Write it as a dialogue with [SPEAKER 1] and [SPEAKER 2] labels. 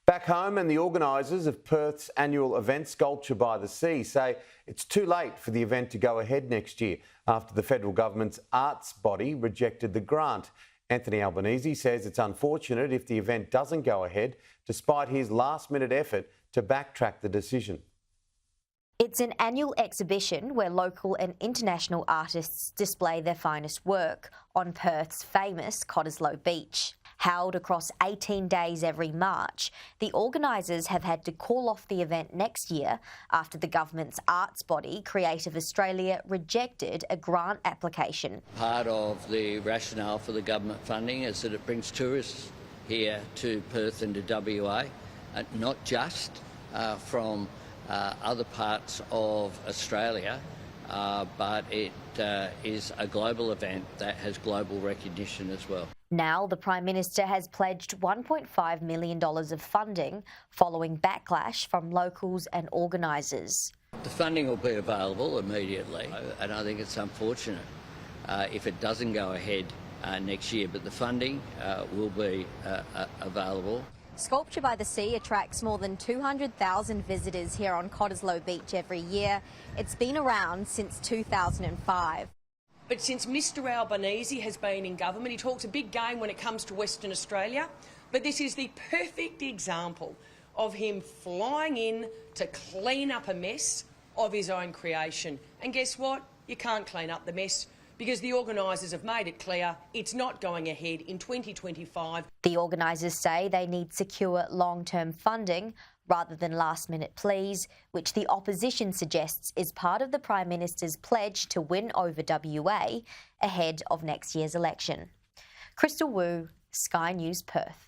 [SPEAKER 1] Back home, and the organisers of Perth's annual event, Sculpture by the Sea, say it's too late for the event to go ahead next year after the federal government's arts body rejected the grant. Anthony Albanese says it's unfortunate if the event doesn't go ahead, despite his last-minute effort to backtrack the decision.
[SPEAKER 2] It's an annual exhibition where local and international artists display their finest work on Perth's famous Cottesloe Beach. Held across 18 days every March, the organisers have had to call off the event next year after the government's arts body, Creative Australia, rejected a grant application.
[SPEAKER 3] Part of the rationale for the government funding is that it brings tourists here to Perth and to WA, not just from other parts of Australia, but it is a global event that has global recognition as well.
[SPEAKER 2] Now the Prime Minister has pledged $1.5 million of funding following backlash from locals and organisers.
[SPEAKER 3] The funding will be available immediately, and I think it's unfortunate if it doesn't go ahead next year, but the funding will be available.
[SPEAKER 4] Sculpture by the Sea attracts more than 200,000 visitors here on Cottesloe Beach every year. It's been around since 2005.
[SPEAKER 5] But since Mr Albanese has been in government, he talks a big game when it comes to Western Australia. But this is the perfect example of him flying in to clean up a mess of his own creation. And guess what? You can't clean up the mess, because the organisers have made it clear it's not going ahead in 2025.
[SPEAKER 2] The organisers say they need secure long-term funding rather than last-minute pleas, which the opposition suggests is part of the Prime Minister's pledge to win over WA ahead of next year's election. Crystal Wu, Sky News, Perth.